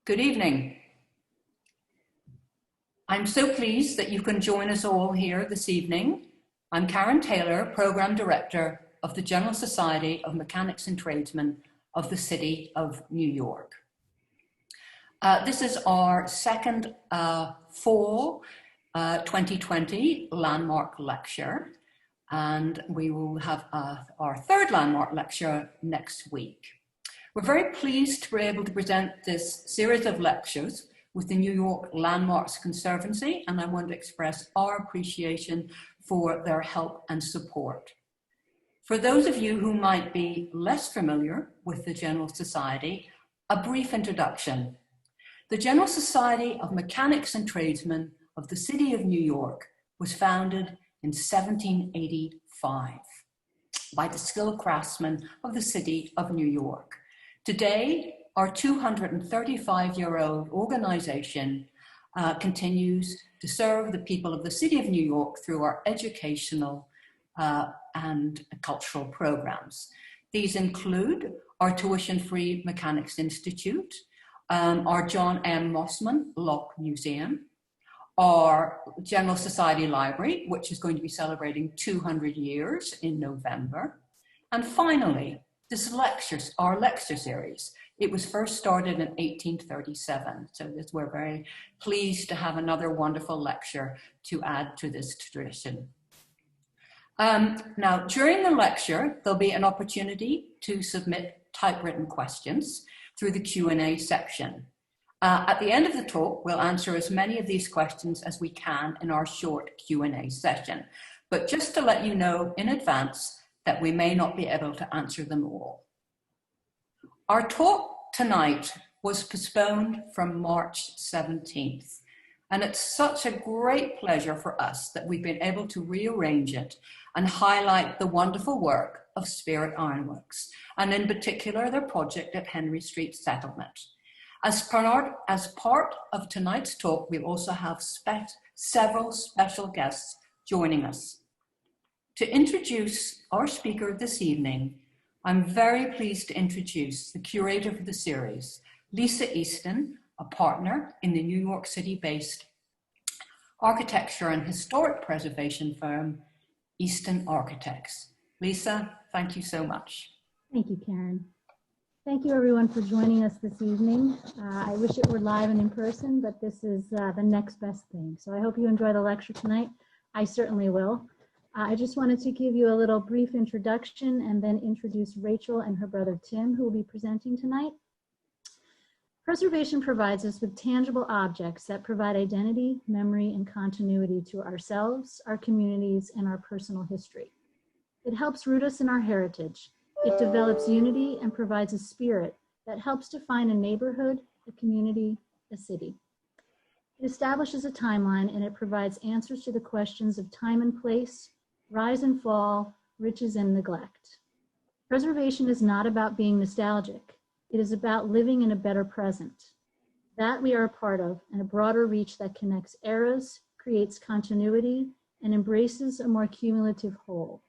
Good evening. I'm so pleased that you can join us all here this evening. I'm Karen Taylor, Program Director of the General Society of Mechanics and Tradesmen of the City of New York. This is our second fall 2020 landmark lecture, and we will have our third landmark lecture next week. We're very pleased to be able to present this series of lectures with the New York Landmarks Conservancy, and I want to express our appreciation for their help and support. For those of you who might be less familiar with the General Society, a brief introduction. The General Society of Mechanics and Tradesmen of the City of New York was founded in 1785 by the skilled craftsmen of the City of New York. Today, our 235-year-old organization continues to serve the people of the City of New York through our educational and cultural programs. These include our tuition-free Mechanics Institute, our John M. Mossman Lock Museum, our General Society Library, which is going to be celebrating 200 years in November, and finally, our lecture series. It was first started in 1837, so we're very pleased to have another wonderful lecture to add to this tradition. Now, during the lecture, there'll be an opportunity to submit typewritten questions through the Q&A section. At the end of the talk, we'll answer as many of these questions as we can in our short Q&A session. But just to let you know in advance that we may not be able to answer them all. Our talk tonight was postponed from March 17th, and it's such a great pleasure for us that we've been able to rearrange it and highlight the wonderful work of Spirit Ironworks, and in particular their project at Henry Street Settlement. As part of tonight's talk, we'll also have several special guests joining us. To introduce our speaker this evening, I'm very pleased to introduce the curator for the series, Lisa Easton, a partner in the New York City-based architecture and historic preservation firm, Easton Architects. Lisa, thank you so much. Thank you, Karen. Thank you everyone for joining us this evening. I wish it were live and in person, but this is the next best thing. So I hope you enjoy the lecture tonight. I certainly will. I just wanted to give you a little brief introduction and then introduce Rachel and her brother Tim, who will be presenting tonight. Preservation provides us with tangible objects that provide identity, memory, and continuity to ourselves, our communities, and our personal history. It helps root us in our heritage. It develops unity and provides a spirit that helps define a neighborhood, a community, a city. It establishes a timeline, and it provides answers to the questions of time and place, rise and fall, riches and neglect. Preservation is not about being nostalgic. It is about living in a better present. That we are a part of, and a broader reach that connects eras, creates continuity, and embraces a more cumulative whole.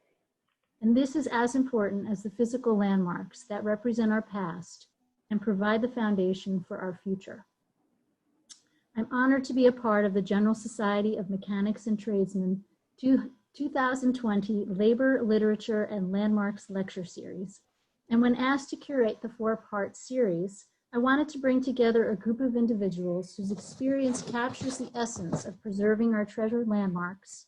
And this is as important as the physical landmarks that represent our past and provide the foundation for our future. I'm honored to be a part of the General Society of Mechanics and Tradesmen 2020 Labor, Literature, and Landmarks Lecture Series. And when asked to curate the 4-part series, I wanted to bring together a group of individuals whose experience captures the essence of preserving our treasured landmarks,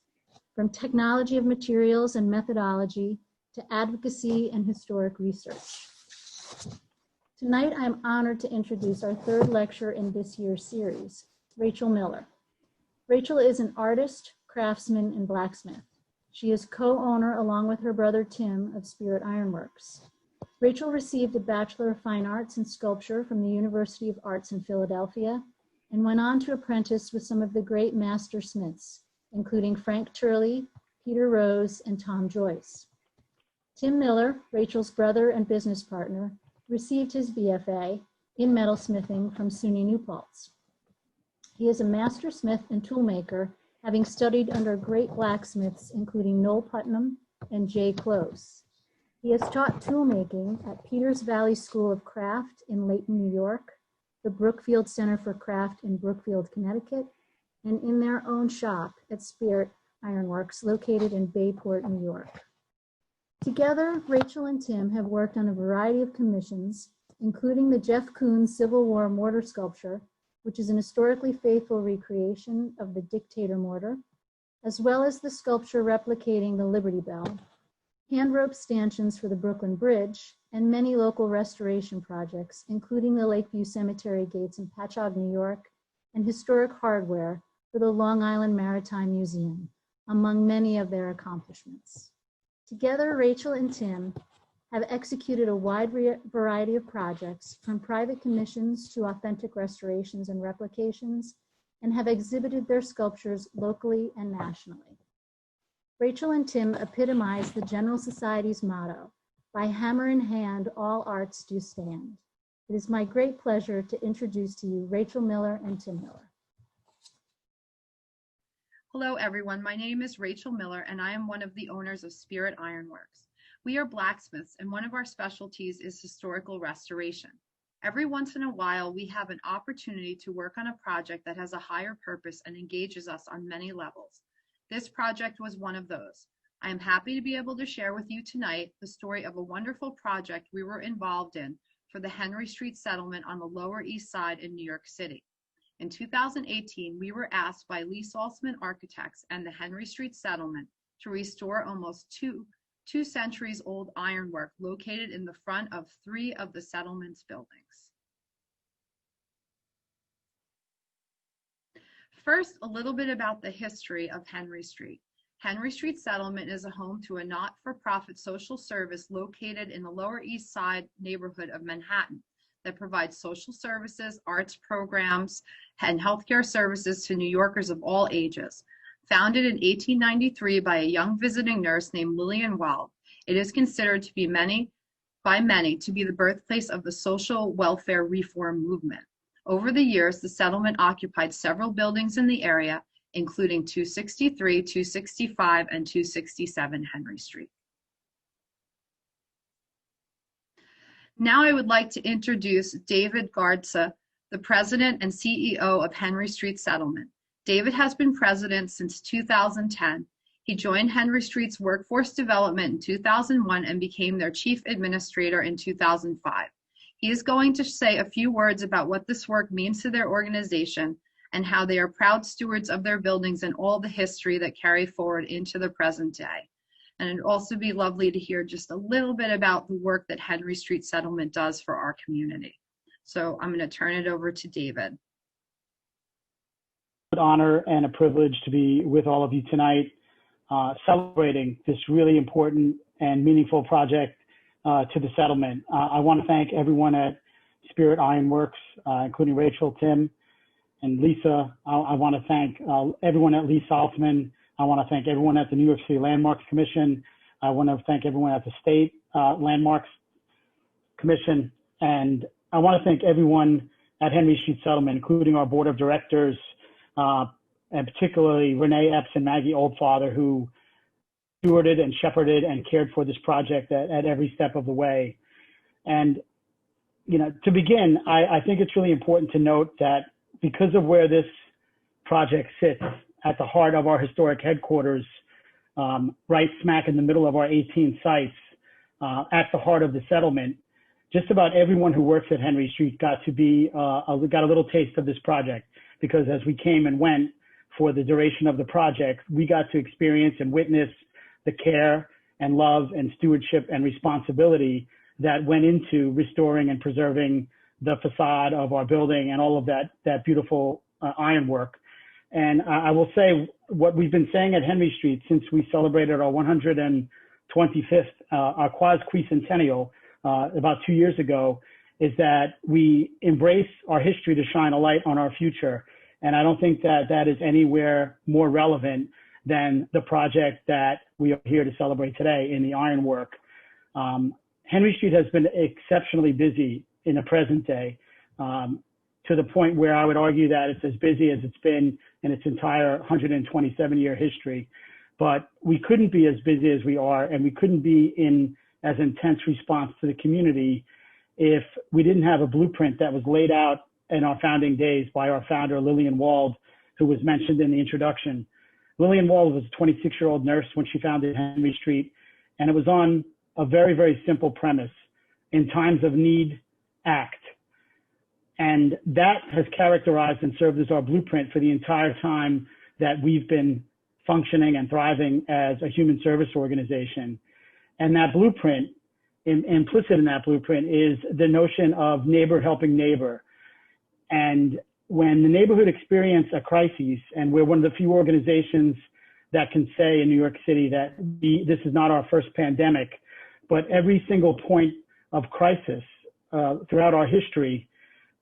from technology of materials and methodology to advocacy and historic research. Tonight, I'm honored to introduce our third lecturer in this year's series, Rachel Miller. Rachel is an artist, craftsman, and blacksmith. She is co-owner, along with her brother Tim, of Spirit Ironworks. Rachel received a Bachelor of Fine Arts in Sculpture from the University of Arts in Philadelphia and went on to apprentice with some of the great master smiths, including Frank Turley, Peter Rose, and Tom Joyce. Tim Miller, Rachel's brother and business partner, received his BFA in metalsmithing from SUNY New Paltz. He is a master smith and toolmaker, having studied under great blacksmiths, including Noel Putnam and Jay Close. He has taught toolmaking at Peters Valley School of Craft in Layton, New York, the Brookfield Center for Craft in Brookfield, Connecticut, and in their own shop at Spirit Ironworks, located in Bayport, New York. Together, Rachel and Tim have worked on a variety of commissions, including the Jeff Koons Civil War mortar sculpture, which is an historically faithful recreation of the Dictator mortar, as well as the sculpture replicating the Liberty Bell, hand rope stanchions for the Brooklyn Bridge, and many local restoration projects, including the Lakeview Cemetery gates in Patchogue, New York, and historic hardware for the Long Island Maritime Museum, among many of their accomplishments. Together, Rachel and Tim have executed a wide variety of projects, from private commissions to authentic restorations and replications, and have exhibited their sculptures locally and nationally. Rachel and Tim epitomize the General Society's motto, "By hammer in hand, all arts do stand." It is my great pleasure to introduce to you Rachel Miller and Tim Miller. Hello, everyone. My name is Rachel Miller, and I am one of the owners of Spirit Ironworks. We are blacksmiths, and one of our specialties is historical restoration. Every once in a while, we have an opportunity to work on a project that has a higher purpose and engages us on many levels. This project was one of those. I am happy to be able to share with you tonight the story of a wonderful project we were involved in for the Henry Street settlement on the Lower East Side in New York City. In 2018, we were asked by Lee Saltzman Architects and the Henry Street settlement to restore almost two centuries old ironwork located in the front of 3 of the settlement's buildings. First, a little bit about the history of Henry Street. Henry Street Settlement is a home to a not-for-profit social service located in the Lower East Side neighborhood of Manhattan that provides social services, arts programs, and healthcare services to New Yorkers of all ages. Founded in 1893 by a young visiting nurse named Lillian Wald, it is considered to be by many to be the birthplace of the social welfare reform movement. Over the years, the settlement occupied several buildings in the area, including 263, 265, and 267 Henry Street. Now I would like to introduce David Garza, the president and CEO of Henry Street Settlement. David has been president since 2010. He joined Henry Street's workforce development in 2001 and became their chief administrator in 2005. He is going to say a few words about what this work means to their organization and how they are proud stewards of their buildings and all the history that carry forward into the present day. And it'd also be lovely to hear just a little bit about the work that Henry Street Settlement does for our community. So I'm going to turn it over to David. An honor and a privilege to be with all of you tonight, celebrating this really important and meaningful project to the settlement. I want to thank everyone at Spirit Ironworks, including Rachel, Tim, and Lisa. I want to thank everyone at Lee Saltzman. I want to thank everyone at the New York City Landmarks Commission. I want to thank everyone at the State Landmarks Commission. And I want to thank everyone at Henry Street Settlement, including our board of directors, and particularly Renee Epps and Maggie Oldfather, who stewarded and shepherded and cared for this project at every step of the way. And, you know, to begin, I think it's really important to note that because of where this project sits at the heart of our historic headquarters, right smack in the middle of our 18 sites, at the heart of the settlement, just about everyone who works at Henry Street got a little taste of this project, because as we came and went for the duration of the project, we got to experience and witness the care and love and stewardship and responsibility that went into restoring and preserving the facade of our building and all of that beautiful ironwork. And I will say what we've been saying at Henry Street since we celebrated our 125th, our quadquincentennial about 2 years ago, is that we embrace our history to shine a light on our future. And I don't think that is anywhere more relevant than the project that we are here to celebrate today in the ironwork. Henry Street has been exceptionally busy in the present day, to the point where I would argue that it's as busy as it's been in its entire 127-year history. But we couldn't be as busy as we are, and we couldn't be in as intense response to the community if we didn't have a blueprint that was laid out in our founding days by our founder, Lillian Wald, who was mentioned in the introduction. Lillian Wald was a 26-year-old nurse when she founded Henry Street, and it was on a very, very simple premise: in times of need, act. And that has characterized and served as our blueprint for the entire time that we've been functioning and thriving as a human service organization. And that blueprint, implicit in that blueprint, is the notion of neighbor helping neighbor. And when the neighborhood experience a crisis, and we're one of the few organizations that can say in New York City that this is not our first pandemic, but every single point of crisis throughout our history,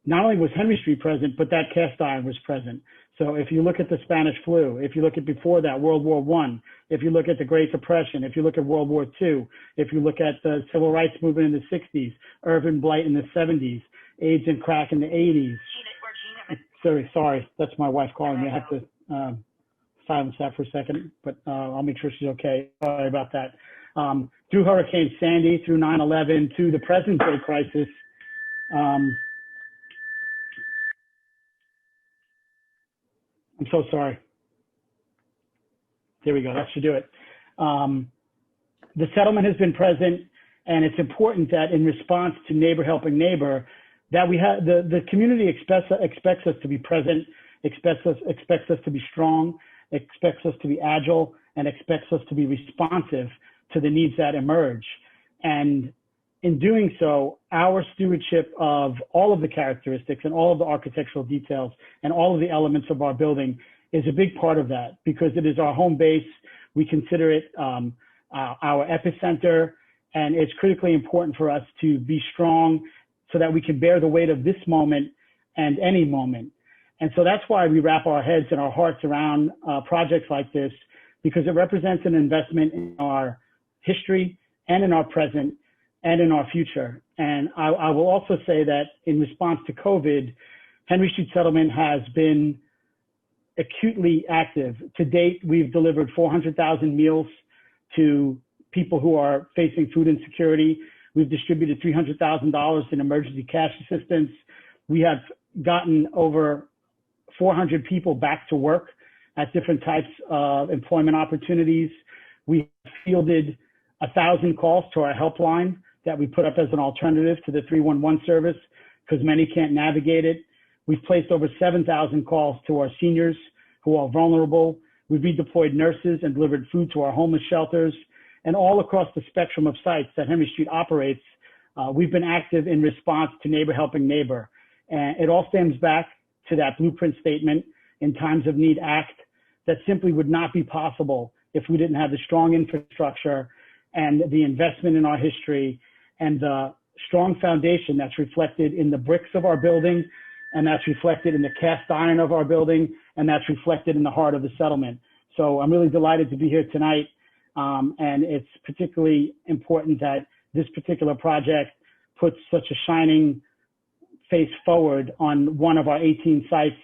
not only was Henry Street present, but that cast iron was present. So if you look at the Spanish flu, if you look at before that, World War I, if you look at the Great Depression, if you look at World War II, if you look at the Civil Rights Movement in the 60s, urban blight in the 70s, AIDS and crack in the 80s. Sorry, that's my wife calling me. I have to silence that for a second, but I'll make sure she's okay. Sorry about that. Through Hurricane Sandy, through 9/11, to the present day crisis, I'm so sorry. There we go. That should do it. The settlement has been present, and it's important that in response to neighbor helping neighbor, that we have the community expects us to be present, expects us to be strong, expects us to be agile, and expects us to be responsive to the needs that emerge. And in doing so, our stewardship of all of the characteristics and all of the architectural details and all of the elements of our building is a big part of that, because it is our home base. We consider it our epicenter, and it's critically important for us to be strong so that we can bear the weight of this moment and any moment. And so that's why we wrap our heads and our hearts around projects like this, because it represents an investment in our history and in our present and in our future. And I will also say that in response to COVID, Henry Street Settlement has been acutely active. To date, we've delivered 400,000 meals to people who are facing food insecurity. We've distributed $300,000 in emergency cash assistance. We have gotten over 400 people back to work at different types of employment opportunities. We fielded 1,000 calls to our helpline that we put up as an alternative to the 311 service, because many can't navigate it. We've placed over 7,000 calls to our seniors who are vulnerable. We've redeployed nurses and delivered food to our homeless shelters. And all across the spectrum of sites that Henry Street operates, we've been active in response to neighbor helping neighbor. And it all stems back to that blueprint statement, in times of need, act, that simply would not be possible if we didn't have the strong infrastructure and the investment in our history and the strong foundation that's reflected in the bricks of our building, and that's reflected in the cast iron of our building, and that's reflected in the heart of the settlement. So I'm really delighted to be here tonight. And it's particularly important that this particular project puts such a shining face forward on one of our 18 sites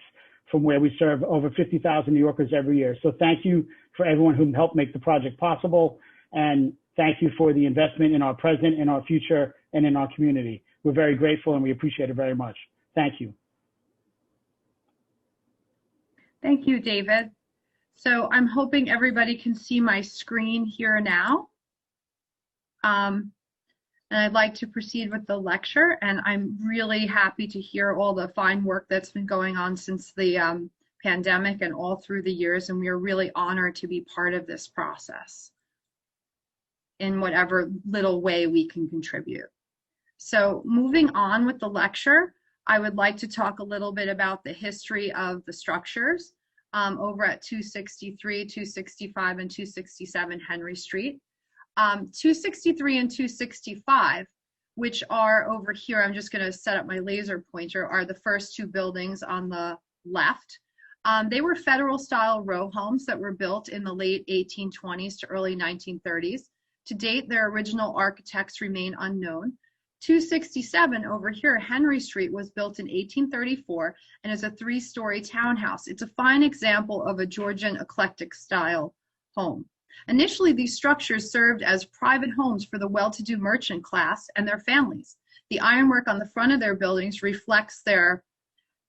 from where we serve over 50,000 New Yorkers every year. So thank you for everyone who helped make the project possible. And thank you for the investment in our present, in our future, and in our community. We're very grateful and we appreciate it very much. Thank you. Thank you, David. So I'm hoping everybody can see my screen here now. And I'd like to proceed with the lecture. And I'm really happy to hear all the fine work that's been going on since the pandemic and all through the years. And we are really honored to be part of this process in whatever little way we can contribute. So moving on with the lecture, I would like to talk a little bit about the history of the structures over at 263, 265, and 267 Henry Street. 263 and 265, which are over here, I'm just going to set up my laser pointer, are the first two buildings on the left. They were federal style row homes that were built in the late 1820s to early 1930s. To date, their original architects remain unknown. 267 over here, Henry Street, was built in 1834 and is a 3-story townhouse. It's a fine example of a Georgian eclectic style home. Initially, these structures served as private homes for the well-to-do merchant class and their families. The ironwork on the front of their buildings reflects their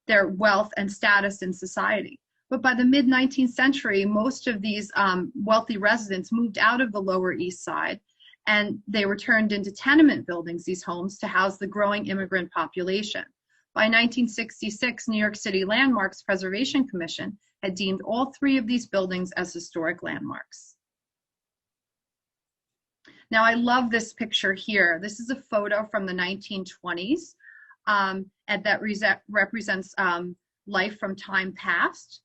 their wealth and status in society. But by the mid-19th century, most of these wealthy residents moved out of the Lower East Side, and they were turned into tenement buildings, these homes, to house the growing immigrant population. By 1966, New York City Landmarks Preservation Commission had deemed all 3 of these buildings as historic landmarks. Now, I love this picture here. This is a photo from the 1920s, and that represents life from time past.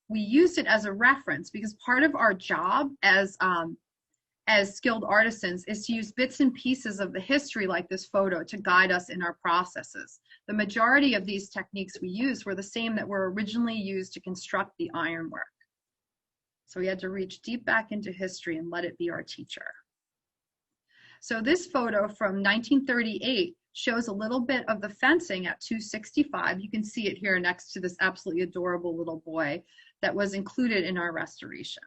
We used it as a reference because part of our job as skilled artisans is to use bits and pieces of the history like this photo to guide us in our processes. The majority of these techniques we used were the same that were originally used to construct the ironwork. So we had to reach deep back into history and let it be our teacher. So this photo from 1938 shows a little bit of the fencing at 265. You can see it here next to this absolutely adorable little boy that was included in our restoration.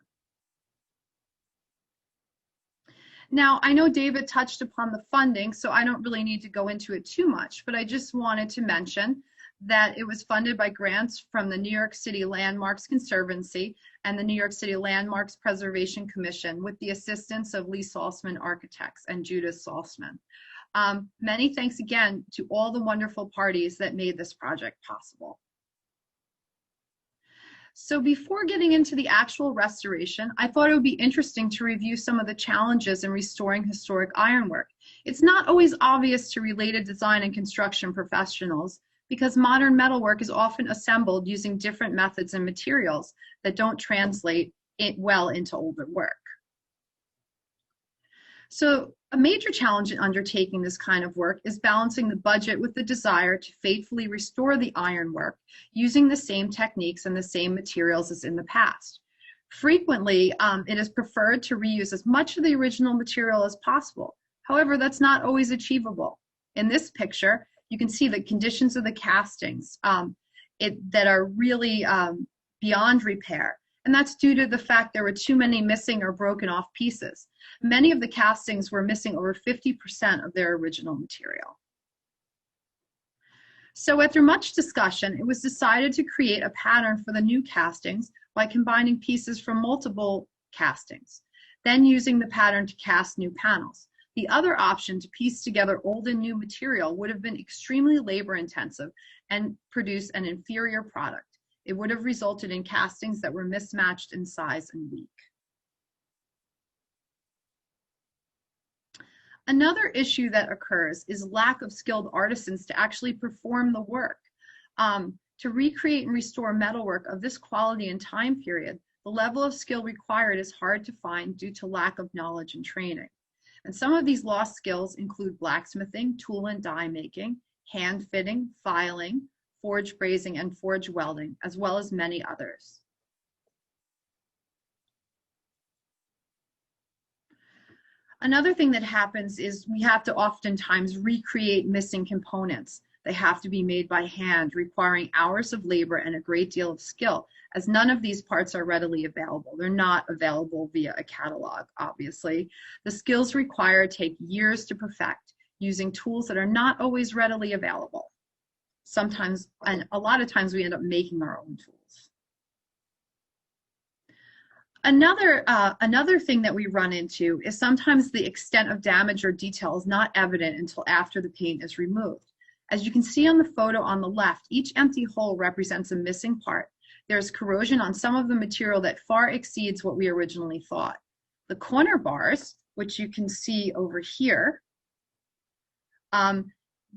Now, I know David touched upon the funding, so I don't really need to go into it too much, but I just wanted to mention that it was funded by grants from the New York City Landmarks Conservancy and the New York City Landmarks Preservation Commission with the assistance of Lee Saltzman Architects and Judith Saltzman. Many thanks again to all the wonderful parties that made this project possible. So before getting into the actual restoration, I thought it would be interesting to review some of the challenges in restoring historic ironwork. It's not always obvious to related design and construction professionals because modern metalwork is often assembled using different methods and materials that don't translate it well into older work. So a major challenge in undertaking this kind of work is balancing the budget with the desire to faithfully restore the ironwork using the same techniques and the same materials as in the past. Frequently, it is preferred to reuse as much of the original material as possible. However, that's not always achievable. In this picture, you can see the conditions of the castings that are really beyond repair. And that's due to the fact there were too many missing or broken off pieces. Many of the castings were missing over 50% of their original material. So after much discussion, it was decided to create a pattern for the new castings by combining pieces from multiple castings, then using the pattern to cast new panels. The other option, to piece together old and new material, would have been extremely labor intensive and produce an inferior product. It would have resulted in castings that were mismatched in size and weak. Another issue that occurs is lack of skilled artisans to actually perform the work. To recreate and restore metalwork of this quality and time period, the level of skill required is hard to find due to lack of knowledge and training. And some of these lost skills include blacksmithing, tool and die making, hand fitting, filing, forge brazing, and forge welding, as well as many others. Another thing that happens is we have to oftentimes recreate missing components. They have to be made by hand, requiring hours of labor and a great deal of skill, as none of these parts are readily available. They're not available via a catalog, obviously. The skills required take years to perfect, using tools that are not always readily available. Sometimes, and a lot of times, we end up making our own tools. Another thing that we run into is sometimes the extent of damage or detail is not evident until after the paint is removed. As you can see on the photo on the left, each empty hole represents a missing part. There's corrosion on some of the material that far exceeds what we originally thought. The corner bars, which you can see over here,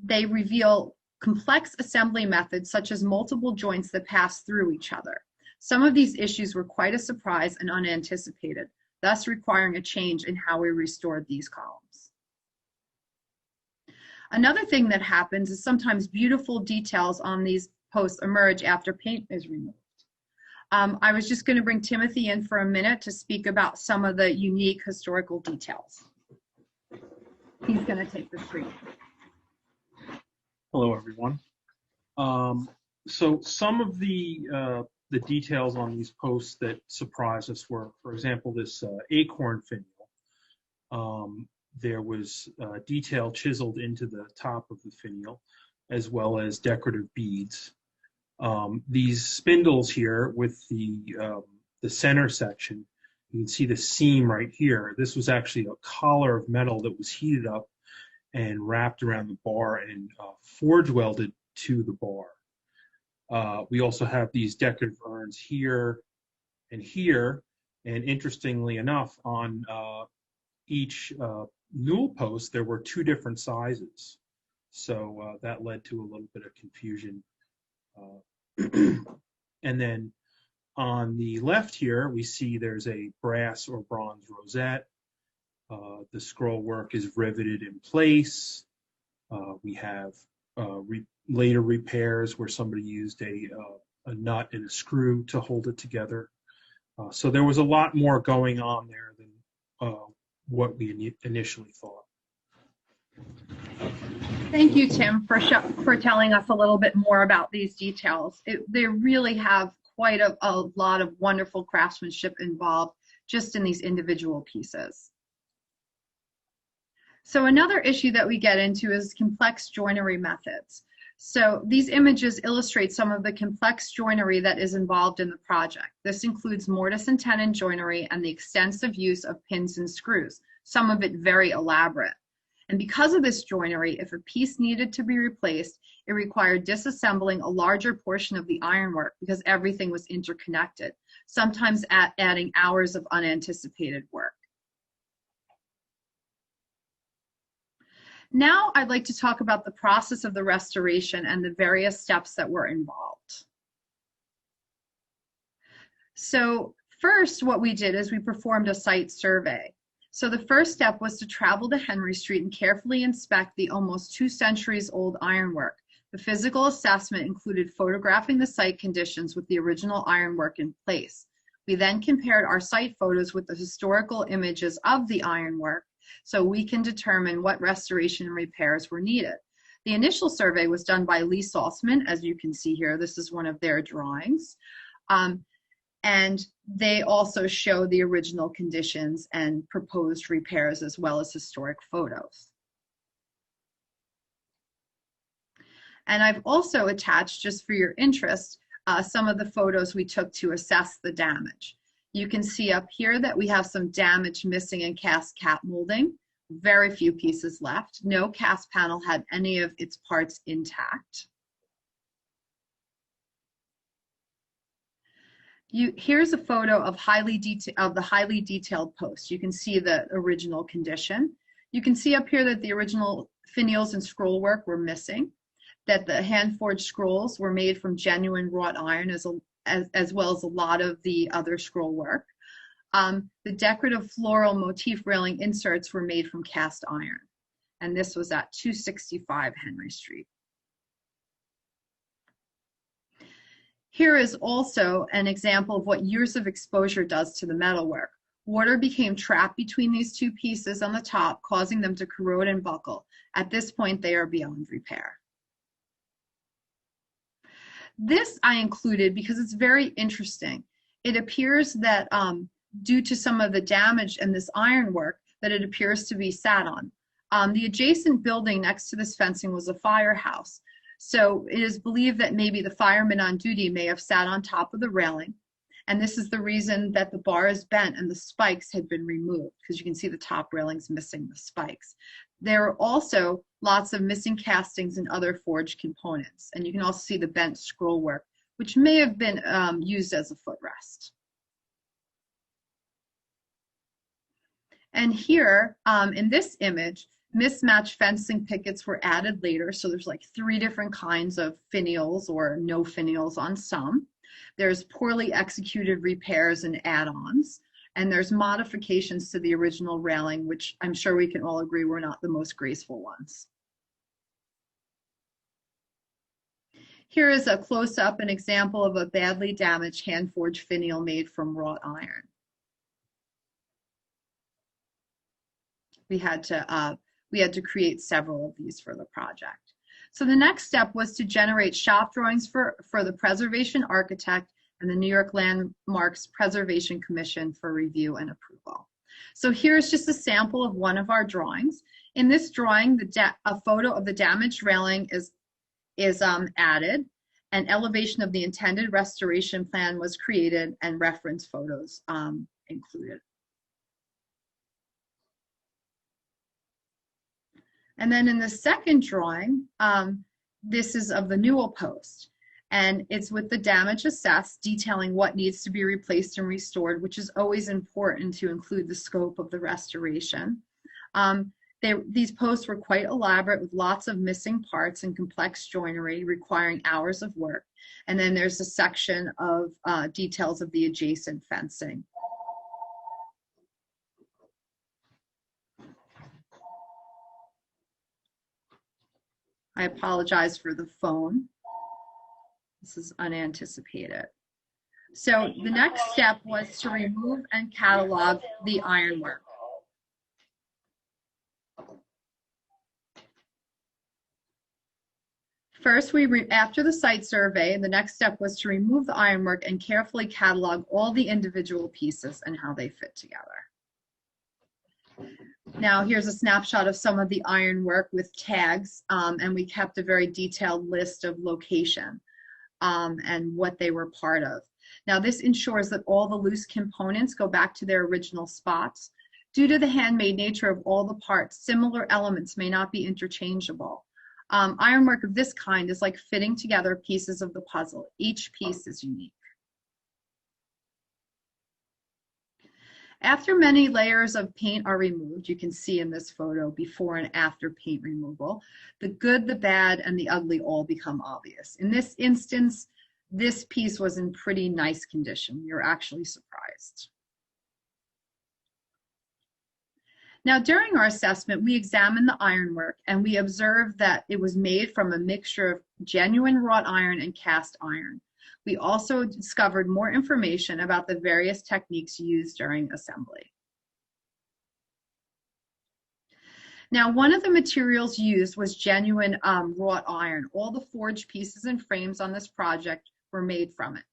they reveal complex assembly methods such as multiple joints that pass through each other. Some of these issues were quite a surprise and unanticipated, thus requiring a change in how we restored these columns. Another thing that happens is sometimes beautiful details on these posts emerge after paint is removed. I was just going to bring Timothy in for a minute to speak about some of the unique historical details. He's going to take the screen. Hello, everyone. So some of the details on these posts that surprised us were, for example, this acorn finial. There was detail chiseled into the top of the finial, as well as decorative beads. These spindles here with the center section, you can see the seam right here. This was actually a collar of metal that was heated up and wrapped around the bar and forge welded to the bar. We also have these decorative urns here and here, and interestingly enough, on each newel post, there were 2 different sizes. So that led to a little bit of confusion. And then on the left here, we see there's a brass or bronze rosette. The scroll work is riveted in place. We have later repairs where somebody used a nut and a screw to hold it together. So there was a lot more going on there than what we initially thought. Thank you, Tim, for telling us a little bit more about these details. They really have quite a lot of wonderful craftsmanship involved just in these individual pieces. So another issue that we get into is complex joinery methods. So these images illustrate some of the complex joinery that is involved in the project. This includes mortise and tenon joinery and the extensive use of pins and screws, some of it very elaborate. And because of this joinery, if a piece needed to be replaced, it required disassembling a larger portion of the ironwork because everything was interconnected, sometimes adding hours of unanticipated work. Now I'd like to talk about the process of the restoration and the various steps that were involved. So first, what we did is we performed a site survey. So the first step was to travel to Henry Street and carefully inspect the almost 2 centuries old ironwork. The physical assessment included photographing the site conditions with the original ironwork in place. We then compared our site photos with the historical images of the ironwork so we can determine what restoration and repairs were needed. The initial survey was done by Lee Saltzman, as you can see here. This is one of their drawings. And they also show the original conditions and proposed repairs as well as historic photos. And I've also attached, just for your interest, some of the photos we took to assess the damage. You can see up here that we have some damage missing in cast cap molding, very few pieces left. No cast panel had any of its parts intact. Here's a photo of the highly detailed post. You can see the original condition. You can see up here that the original finials and scroll work were missing, that the hand-forged scrolls were made from genuine wrought iron as well as a lot of the other scroll work. The decorative floral motif railing inserts were made from cast iron, and this was at 265 Henry Street. Here is also an example of what years of exposure does to the metalwork. Water became trapped between these 2 pieces on the top, causing them to corrode and buckle. At this point, they are beyond repair. This I included because it's very interesting. It appears that due to some of the damage in this ironwork, that it appears to be sat on. The adjacent building next to this fencing was a firehouse. So it is believed that maybe the fireman on duty may have sat on top of the railing. And this is the reason that the bar is bent and the spikes had been removed, because you can see the top railings missing the spikes. There are also lots of missing castings and other forged components. And you can also see the bent scroll work, which may have been used as a footrest. And here in this image, mismatched fencing pickets were added later. So there's like 3 different kinds of finials or no finials on some. There's poorly executed repairs and add-ons. And there's modifications to the original railing, which I'm sure we can all agree were not the most graceful ones. Here is a close-up, an example of a badly damaged hand-forged finial made from wrought iron. We had to create several of these for the project. So the next step was to generate shop drawings for the preservation architect and the New York Landmarks Preservation Commission for review and approval. So here's just a sample of one of our drawings. In this drawing, a photo of the damaged railing is added, An elevation of the intended restoration plan was created and reference photos included. And then in the second drawing, this is of the newel post, and it's with the damage assessed, detailing what needs to be replaced and restored, which is always important to include the scope of the restoration. These posts were quite elaborate with lots of missing parts and complex joinery requiring hours of work. And then there's a section of details of the adjacent fencing. I apologize for the phone. This is unanticipated. So the next step was to remove and catalog the ironwork. First, after the site survey, the next step was to remove the ironwork and carefully catalog all the individual pieces and how they fit together. Now, here's a snapshot of some of the ironwork with tags, and we kept a very detailed list of location and what they were part of. Now, this ensures that all the loose components go back to their original spots. Due to the handmade nature of all the parts, similar elements may not be interchangeable. Ironwork of this kind is like fitting together pieces of the puzzle. Each piece is unique. After many layers of paint are removed, you can see in this photo before and after paint removal, the good, the bad, and the ugly all become obvious. In this instance, this piece was in pretty nice condition. You're actually surprised. Now, during our assessment, we examined the ironwork and we observed that it was made from a mixture of genuine wrought iron and cast iron. We also discovered more information about the various techniques used during assembly. Now, one of the materials used was genuine wrought iron. All the forged pieces and frames on this project were made from it.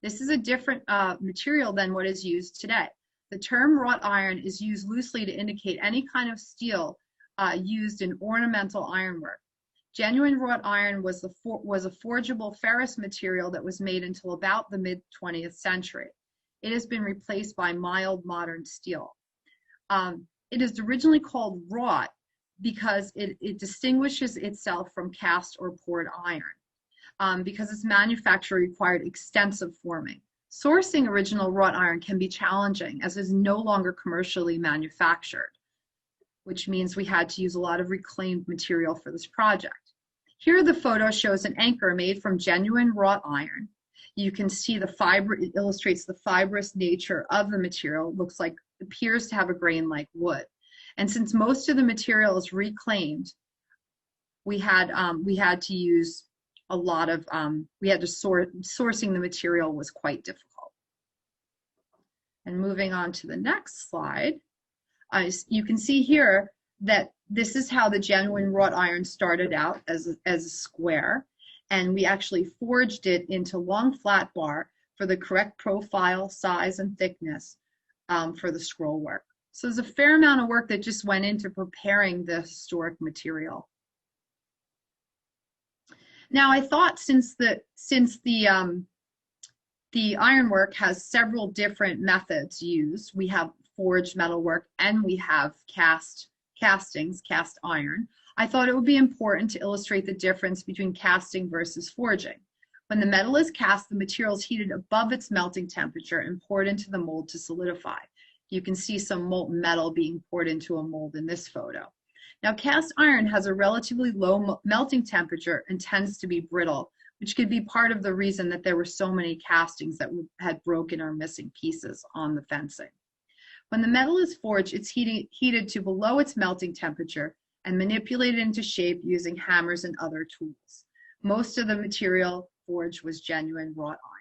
This is a different material than what is used today. The term wrought iron is used loosely to indicate any kind of steel used in ornamental ironwork. Genuine wrought iron was a forgeable ferrous material that was made until about the mid-20th century. It has been replaced by mild modern steel. It is originally called wrought because it distinguishes itself from cast or poured iron because its manufacture required extensive forming. Sourcing original wrought iron can be challenging as it is no longer commercially manufactured, which means we had to use a lot of reclaimed material for this project. Here the photo shows an anchor made from genuine wrought iron. You can see the fiber, it illustrates the fibrous nature of the material. It looks like, appears to have a grain like wood. And since most of the material is reclaimed, we had to use a lot of, sourcing the material was quite difficult. And moving on to the next slide, you can see here that this is how the genuine wrought iron started out as a square, and we actually forged it into long flat bar for the correct profile, size, and thickness for the scroll work. So there's a fair amount of work that just went into preparing the historic material. Now, I thought since the ironwork has several different methods used, we have forged metalwork and we have cast iron, I thought it would be important to illustrate the difference between casting versus forging. When the metal is cast, the material is heated above its melting temperature and poured into the mold to solidify. You can see some molten metal being poured into a mold in this photo. Now, cast iron has a relatively low melting temperature and tends to be brittle, which could be part of the reason that there were so many castings that had broken or missing pieces on the fencing. When the metal is forged, it's heated to below its melting temperature and manipulated into shape using hammers and other tools. Most of the material forged was genuine wrought iron.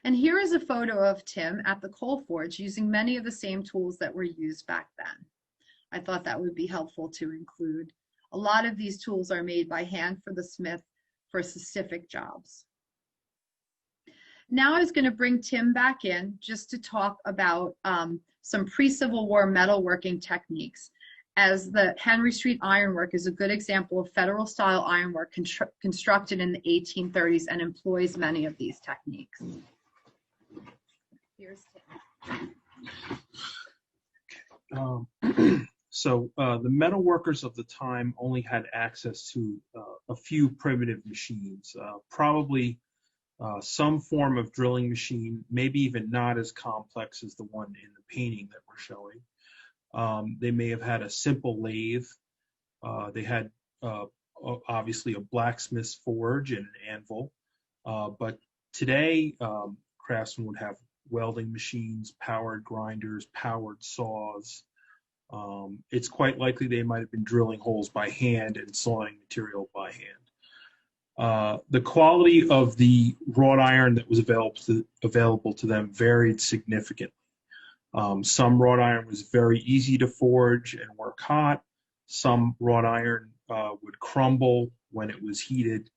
And here is a photo of Tim at the coal forge using many of the same tools that were used back then. I thought that would be helpful to include. A lot of these tools are made by hand for the smith for specific jobs. Now I was going to bring Tim back in just to talk about some pre-Civil War metalworking techniques as the Henry Street Ironwork is a good example of federal style ironwork constructed in the 1830s and employs many of these techniques. Here's Tim. So the metal workers of the time only had access to a few primitive machines, probably some form of drilling machine, maybe even not as complex as the one in the painting that we're showing. They may have had a simple lathe. They had obviously a blacksmith's forge and an anvil. But today, craftsmen would have welding machines, powered grinders, powered saws. It's quite likely they might have been drilling holes by hand and sawing material by hand. The quality of the wrought iron that was available to them varied significantly. Some wrought iron was very easy to forge and work hot. Some wrought iron would crumble when it was heated.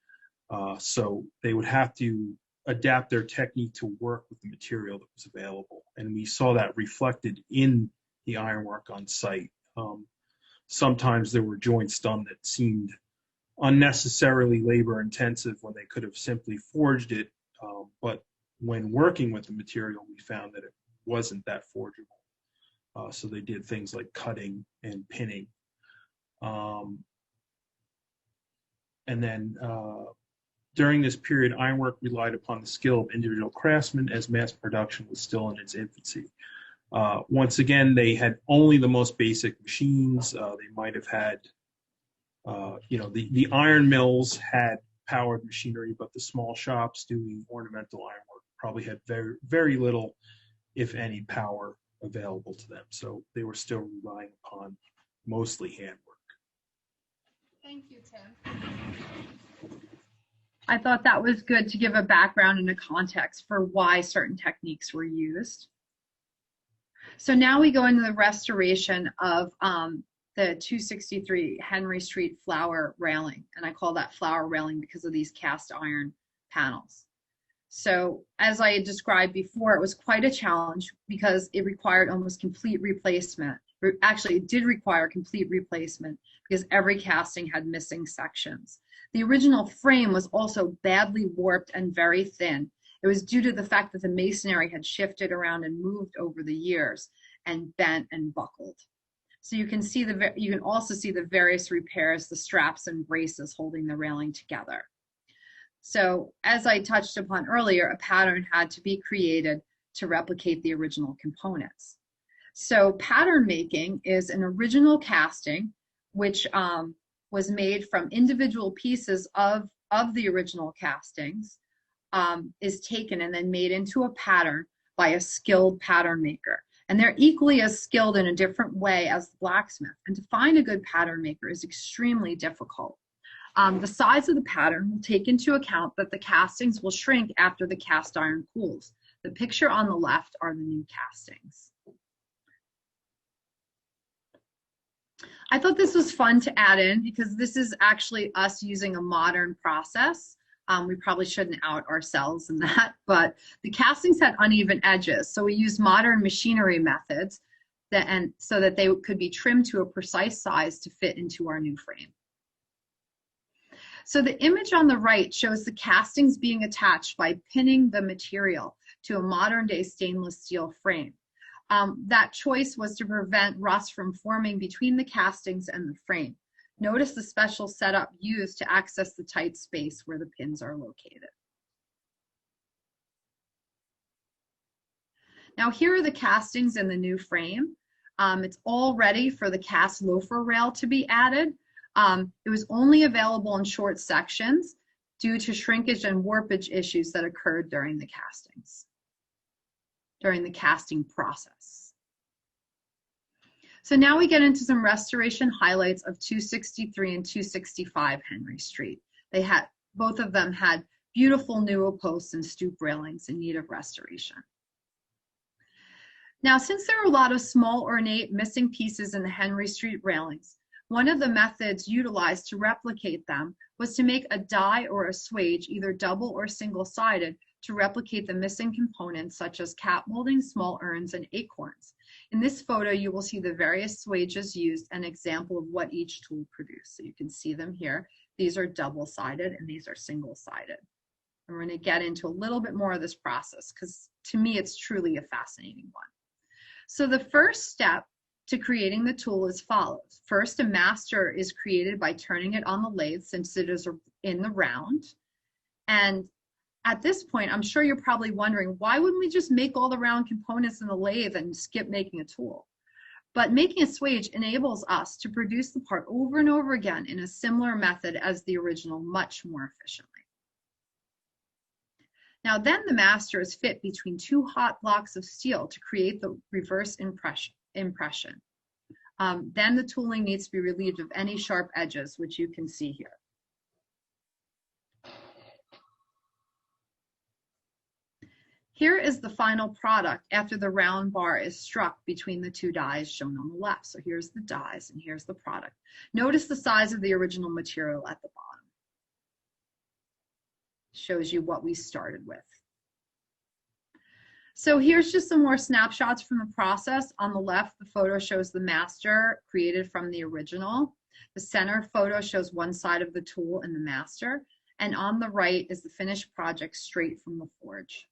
So they would have to adapt their technique to work with the material that was available. And we saw that reflected in the ironwork on site. Sometimes there were joints done that seemed unnecessarily labor intensive when they could have simply forged it. But when working with the material, we found that it wasn't that forgeable. So they did things like cutting and pinning. And then during this period, ironwork relied upon the skill of individual craftsmen as mass production was still in its infancy. Once again, they had only the most basic machines. They might have had, the iron mills had powered machinery, but the small shops doing ornamental ironwork probably had very, very little, if any, power available to them. So they were still relying upon mostly handwork. Thank you, Tim. I thought that was good to give a background and a context for why certain techniques were used. So now we go into the restoration of the 263 Henry Street flower railing. And I call that flower railing because of these cast iron panels. So as I had described before, it was quite a challenge because it required almost complete replacement. Actually, it did require complete replacement because every casting had missing sections. The original frame was also badly warped and very thin. It was due to the fact that the masonry had shifted around and moved over the years and bent and buckled. So you can also see the various repairs, the straps and braces holding the railing together. So as I touched upon earlier, a pattern had to be created to replicate the original components. So pattern making is an original casting, which was made from individual pieces of the original castings, is taken and then made into a pattern by a skilled pattern maker. And they're equally as skilled in a different way as the blacksmith. And to find a good pattern maker is extremely difficult. The size of the pattern will take into account that the castings will shrink after the cast iron cools. The picture on the left are the new castings. I thought this was fun to add in because this is actually us using a modern process. We probably shouldn't out ourselves in that, but the castings had uneven edges. So we used modern machinery methods so that they could be trimmed to a precise size to fit into our new frame. So the image on the right shows the castings being attached by pinning the material to a modern day stainless steel frame. That choice was to prevent rust from forming between the castings and the frame. Notice the special setup used to access the tight space where the pins are located. Now here are the castings in the new frame. It's all ready for the cast loafer rail to be added. It was only available in short sections due to shrinkage and warpage issues that occurred during the casting process. So now we get into some restoration highlights of 263 and 265 Henry Street. Both of them had beautiful newel posts and stoop railings in need of restoration. Now, since there are a lot of small ornate missing pieces in the Henry Street railings, one of the methods utilized to replicate them was to make a die or a swage, either double or single-sided, to replicate the missing components such as cap molding, small urns, and acorns. In this photo, you will see the various swages used and an example of what each tool produced. So you can see them here. These are double-sided and these are single-sided. And we're going to get into a little bit more of this process because to me, it's truly a fascinating one. So the first step to creating the tool is follows. First, a master is created by turning it on the lathe since it is in the round. And at this point, I'm sure you're probably wondering, why wouldn't we just make all the round components in the lathe and skip making a tool? But making a swage enables us to produce the part over and over again in a similar method as the original, much more efficiently. Now then the master is fit between two hot blocks of steel to create the reverse impression. Then the tooling needs to be relieved of any sharp edges, which you can see here. Here is the final product after the round bar is struck between the two dies shown on the left. So here's the dies and here's the product. Notice the size of the original material at the bottom. Shows you what we started with. So here's just some more snapshots from the process. On the left, the photo shows the master created from the original. The center photo shows one side of the tool and the master. And on the right is the finished project straight from the forge.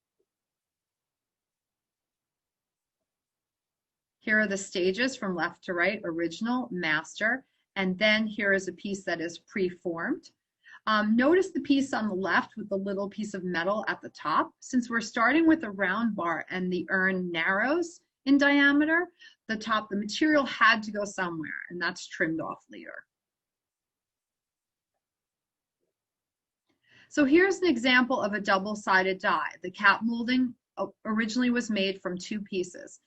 Here are the stages from left to right, original, master, and then here is a piece that is pre-formed. Notice the piece on the left with the little piece of metal at the top. Since we're starting with a round bar and the urn narrows in diameter, the material had to go somewhere, and that's trimmed off later. So here's an example of a double-sided die. The cap molding originally was made from two pieces.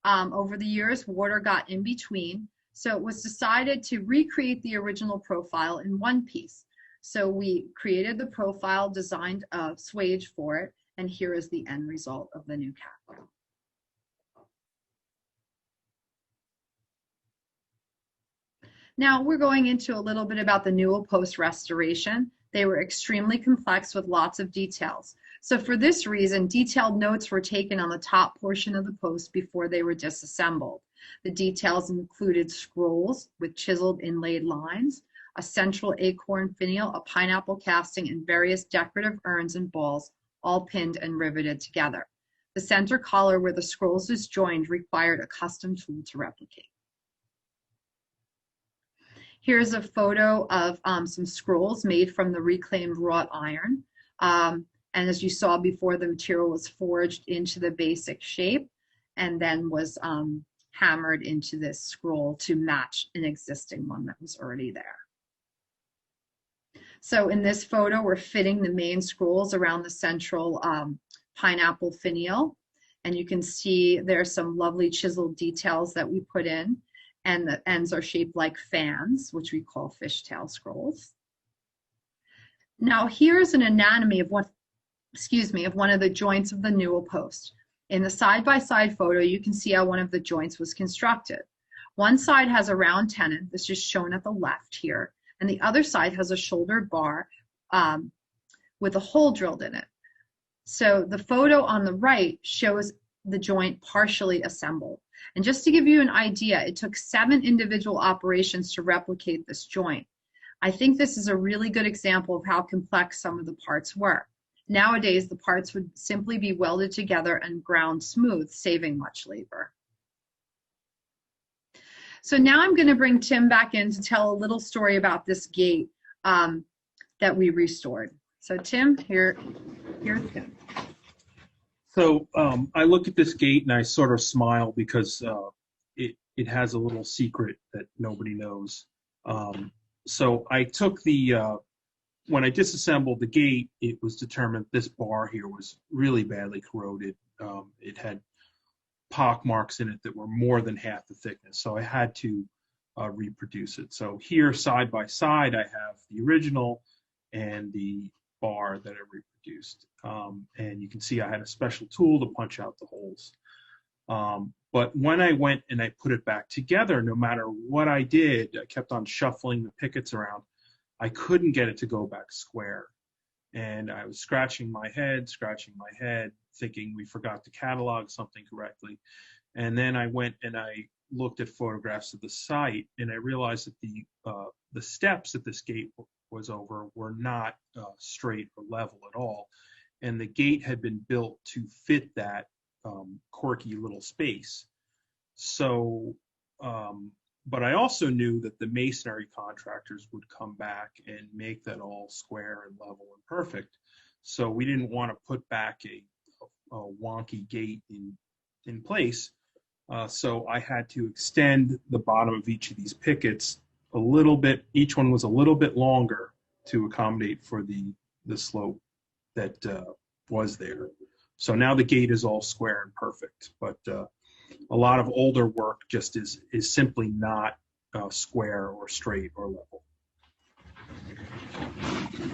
Over the years, water got in between, so it was decided to recreate the original profile in one piece. So we created the profile, designed a swage for it, and here is the end result of the new cap. Now we're going into a little bit about the newel post restoration. They were extremely complex with lots of details. So for this reason, detailed notes were taken on the top portion of the post before they were disassembled. The details included scrolls with chiseled inlaid lines, a central acorn finial, a pineapple casting, and various decorative urns and balls, all pinned and riveted together. The center collar where the scrolls is joined required a custom tool to replicate. Here's a photo of some scrolls made from the reclaimed wrought iron. And as you saw before, the material was forged into the basic shape and then was hammered into this scroll to match an existing one that was already there. So in this photo, we're fitting the main scrolls around the central pineapple finial. And you can see there's some lovely chiseled details that we put in. And the ends are shaped like fans, which we call fishtail scrolls. Now here's an anatomy of one of the joints of the newel post. In the side-by-side photo, you can see how one of the joints was constructed. One side has a round tenon, this is shown at the left here, and the other side has a shouldered bar with a hole drilled in it. So the photo on the right shows the joint partially assembled. And just to give you an idea, it took 7 individual operations to replicate this joint. I think this is a really good example of how complex some of the parts were. Nowadays, the parts would simply be welded together and ground smooth, saving much labor. So now I'm going to bring Tim back in to tell a little story about this gate that we restored. So Tim, here's Tim. So I look at this gate and I sort of smile because it has a little secret that nobody knows. So I took when I disassembled the gate, it was determined this bar here was really badly corroded. It had pock marks in it that were more than half the thickness, so I had to reproduce it. So here, side by side, I have the original and the bar that I reproduced. And you can see I had a special tool to punch out the holes. But when I went and I put it back together, no matter what I did, I kept on shuffling the pickets around. I couldn't get it to go back square. And I was scratching my head, thinking we forgot to catalog something correctly. And then I went and I looked at photographs of the site, and I realized that the steps that this gate was over were not straight or level at all. And the gate had been built to fit that quirky little space. So, but I also knew that the masonry contractors would come back and make that all square and level and perfect. So we didn't want to put back a wonky gate in place. So I had to extend the bottom of each of these pickets a little bit. Each one was a little bit longer to accommodate for the slope that was there. So now the gate is all square and perfect, but a lot of older work just is simply not square or straight or level.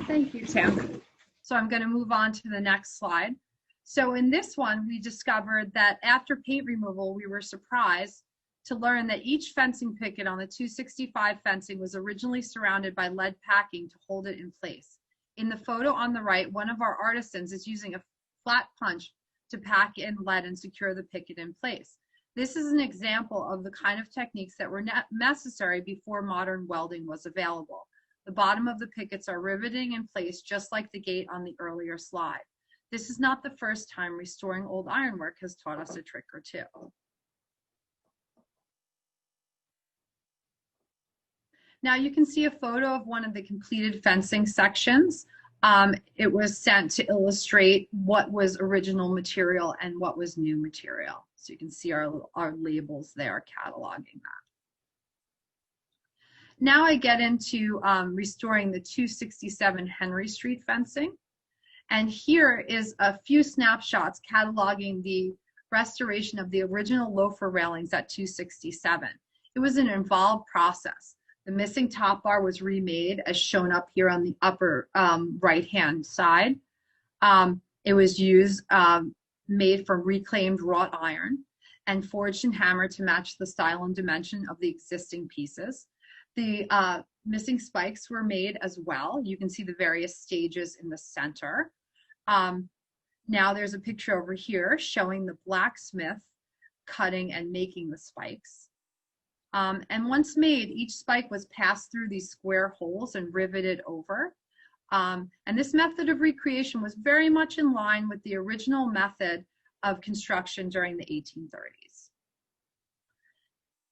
Thank you, Tim. So I'm going to move on to the next slide. So in this one, we discovered that after paint removal, we were surprised to learn that each fencing picket on the 265 fencing was originally surrounded by lead packing to hold it in place. In the photo on the right, one of our artisans is using a flat punch to pack in lead and secure the picket in place. This is an example of the kind of techniques that were necessary before modern welding was available. The bottom of the pickets are riveting in place just like the gate on the earlier slide. This is not the first time restoring old ironwork has taught us a trick or two. Now you can see a photo of one of the completed fencing sections. It was sent to illustrate what was original material and what was new material. So you can see our labels there cataloging that. Now I get into restoring the 267 Henry Street fencing. And here is a few snapshots cataloging the restoration of the original Loafer railings at 267. It was an involved process. The missing top bar was remade as shown up here on the upper right-hand side. It was made from reclaimed wrought iron and forged and hammered to match the style and dimension of the existing pieces. The missing spikes were made as well. You can see the various stages in the center. Now there's a picture over here showing the blacksmith cutting and making the spikes. And once made, each spike was passed through these square holes and riveted over. And this method of recreation was very much in line with the original method of construction during the 1830s.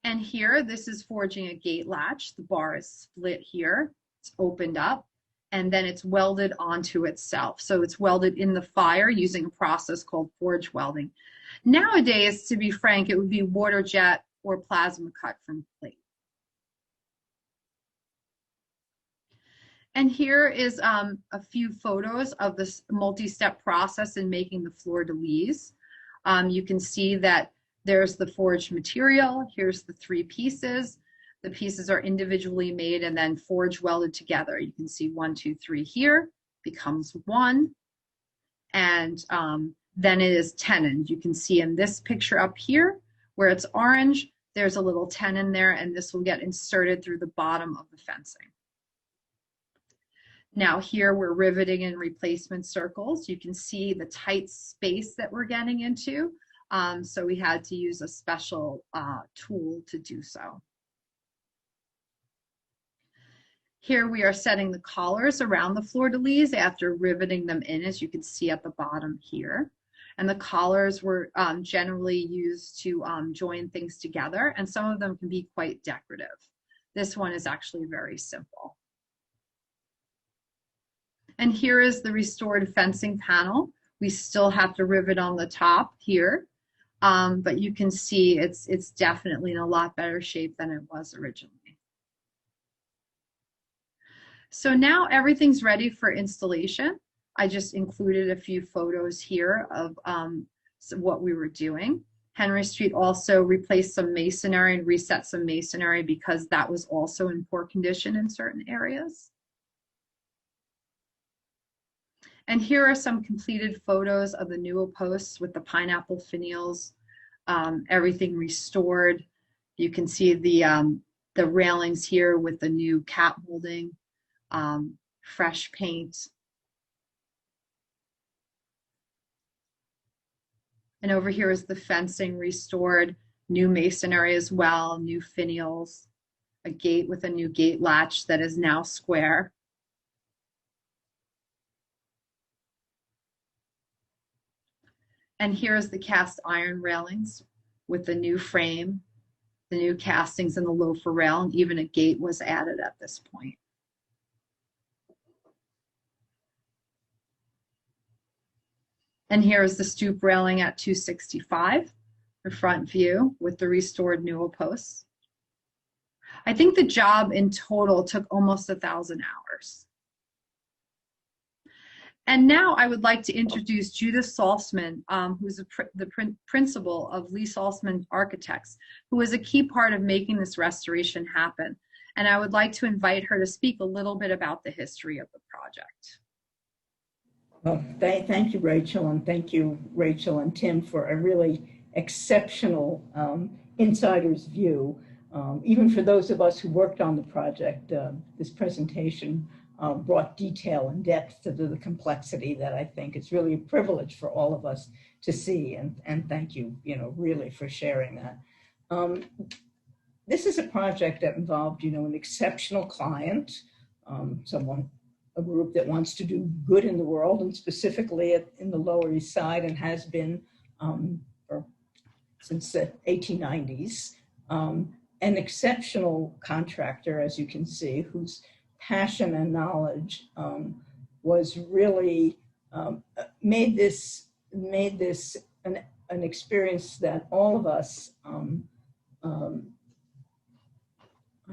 And here, this is forging a gate latch. The bar is split here, it's opened up, and then it's welded onto itself. So it's welded in the fire using a process called forge welding. Nowadays, to be frank, it would be water jet or plasma cut from plate. And here is a few photos of this multi-step process in making the fleur-de-lis. You can see that there's the forged material. Here's the 3 pieces. The pieces are individually made and then forge welded together. You can see 1, 2, 3 here becomes 1. And then it is tenoned. You can see in this picture up here where it's orange, there's a little tenon there, and this will get inserted through the bottom of the fencing. Now here we're riveting in replacement circles. You can see the tight space that we're getting into. So we had to use a special tool to do so. Here we are setting the collars around the fleur-de-lis after riveting them in, as you can see at the bottom here. And the collars were generally used to join things together, and some of them can be quite decorative. This one is actually very simple. And here is the restored fencing panel. We still have to rivet on the top here, but you can see it's definitely in a lot better shape than it was originally. So now everything's ready for installation. I just included a few photos here of what we were doing. Henry Street also replaced some masonry and reset some masonry because that was also in poor condition in certain areas. And here are some completed photos of the new posts with the pineapple finials, everything restored. You can see the railings here with the new cap molding, fresh paint. And over here is the fencing restored, new masonry as well, new finials, a gate with a new gate latch that is now square. And here is the cast iron railings with the new frame, the new castings and the loafer rail, and even a gate was added at this point. And here is the stoop railing at 265, the front view with the restored newel posts. I think the job in total took almost 1,000 hours. And now I would like to introduce Judith Salzman, who's the principal of Lee Salzman Architects, who was a key part of making this restoration happen. And I would like to invite her to speak a little bit about the history of the project. Well, thank you, Rachel, and thank you, Rachel and Tim, for a really exceptional insider's view. Even for those of us who worked on the project, this presentation brought detail and depth to the complexity that I think is really a privilege for all of us to see. And thank you, really for sharing that. This is a project that involved, an exceptional client, a group that wants to do good in the world, and specifically in the Lower East Side, and has been since the 1890s. An exceptional contractor, as you can see, whose passion and knowledge was really made this an experience that all of us, I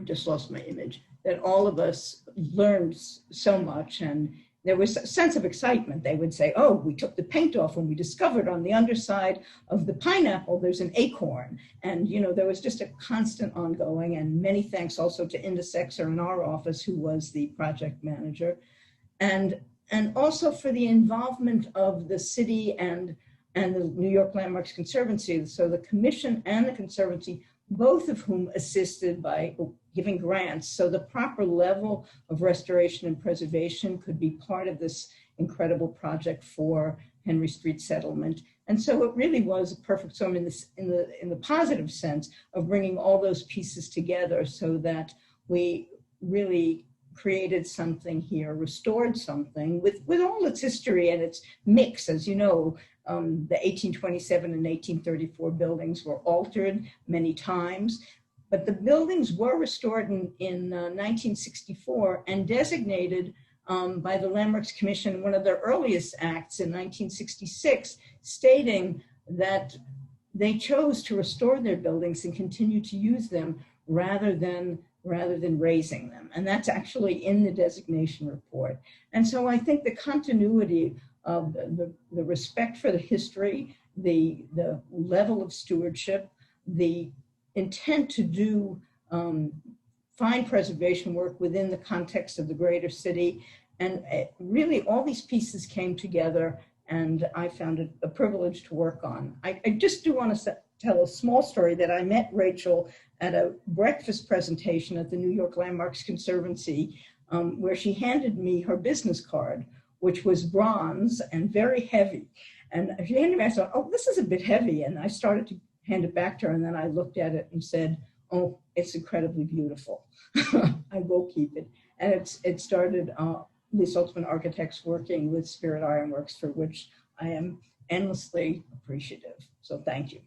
just lost my image, that all of us learned so much, and there was a sense of excitement. They would say, oh, we took the paint off and we discovered on the underside of the pineapple there's an acorn. And there was just a constant ongoing, and many thanks also to Inda Sexer in our office, who was the project manager, and also for the involvement of the city and the New York Landmarks Conservancy. So the commission and the conservancy, both of whom assisted by giving grants, so the proper level of restoration and preservation could be part of this incredible project for Henry Street settlement. And so it really was a perfect storm in the positive sense of bringing all those pieces together, so that we really created something here, restored something with all its history and its mix. As you know, the 1827 and 1834 buildings were altered many times, but the buildings were restored in 1964 and designated by the Landmarks Commission, one of their earliest acts in 1966, stating that they chose to restore their buildings and continue to use them rather than raising them. And that's actually in the designation report. And so I think the continuity of the respect for the history, the level of stewardship, the intent to do fine preservation work within the context of the greater city, and really all these pieces came together, and I found it a privilege to work on. I just do want to tell a small story that I met Rachel at a breakfast presentation at the New York Landmarks Conservancy, where she handed me her business card, which was bronze and very heavy. And she handed me, I thought, oh, this is a bit heavy. And I started to hand it back to her, and then I looked at it and said, oh, it's incredibly beautiful. I will keep it. And it started Lee Salzman Architects working with Spirit Ironworks, for which I am endlessly appreciative. So thank you.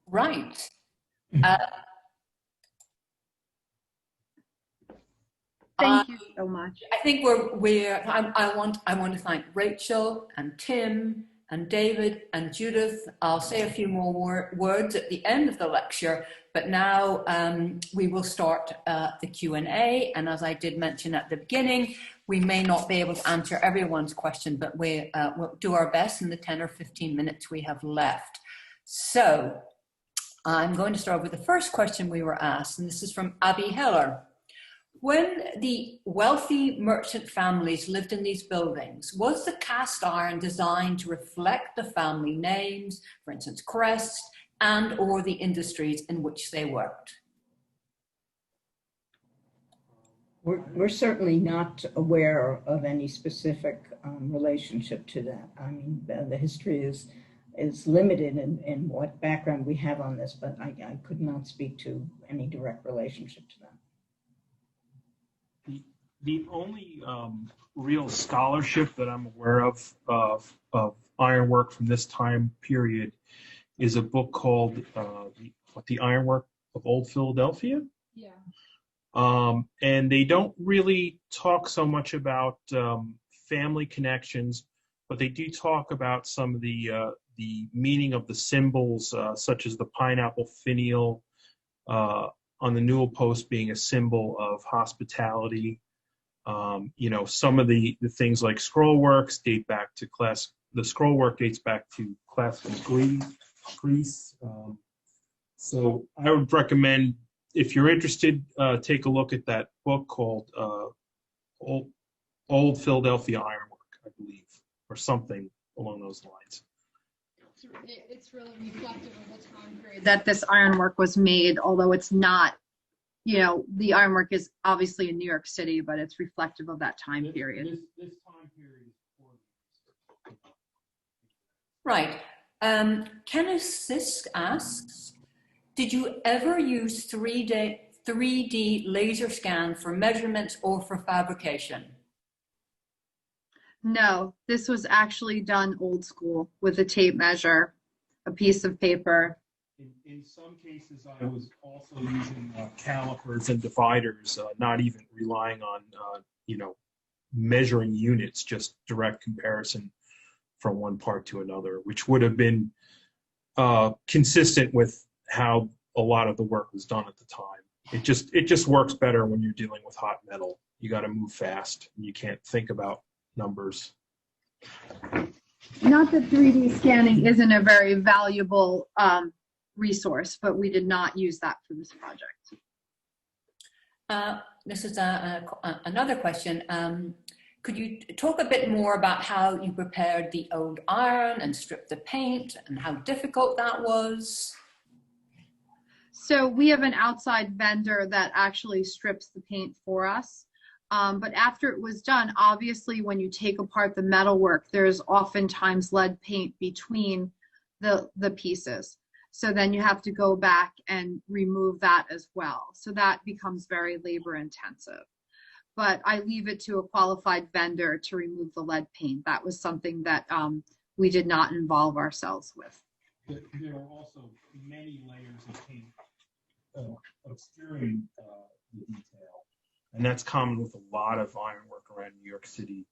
Right. Thank you so much. I think I want to thank Rachel and Tim and David and Judith. I'll say a few more words at the end of the lecture, but now we will start the Q&A. And as I did mention at the beginning, we may not be able to answer everyone's question, but we will do our best in the 10 or 15 minutes we have left. So I'm going to start with the first question we were asked, and this is from Abby Heller. When the wealthy merchant families lived in these buildings, was the cast iron designed to reflect the family names, for instance, crests, and or the industries in which they worked? We're certainly not aware of any specific relationship to that. I mean, the history is limited in what background we have on this, but I could not speak to any direct relationship to that. The only real scholarship that I'm aware of ironwork from this time period is a book called The Ironwork of Old Philadelphia. Yeah. And they don't really talk so much about family connections, but they do talk about some of the meaning of the symbols, such as the pineapple finial on the newel post being a symbol of hospitality. You know, some of the things like scroll works date back to the scroll work dates back to classical Greece. So I would recommend, if you're interested, take a look at that book called Old Philadelphia Ironwork, I believe, or something along those lines. It's really reflective of the time period that this ironwork was made, although it's not, you know, the ironwork is obviously in New York City, but it's reflective of that time period. This time period is Right. Kenneth Sisk asks, did you ever use 3D laser scan for measurements or for fabrication? No, this was actually done old school with a tape measure, a piece of paper. In some cases, I was also using calipers and dividers, not even relying on, you know, measuring units, just direct comparison from one part to another, which would have been consistent with how a lot of the work was done at the time. It just works better when you're dealing with hot metal. You got to move fast, and you can't think about numbers. Not that 3D scanning isn't a very valuable resource, but we did not use that for this project. This is another question. Could you talk a bit more about how you prepared the old iron and stripped the paint and how difficult that was? So we have an outside vendor that actually strips the paint for us. But after it was done, obviously when you take apart the metalwork, there's oftentimes lead paint between the pieces. So then you have to go back and remove that as well. So that becomes very labor intensive. But I leave it to a qualified vendor to remove the lead paint. That was something that we did not involve ourselves with. There are also many layers of paint obscuring the detail. And that's common with a lot of ironwork around New York City.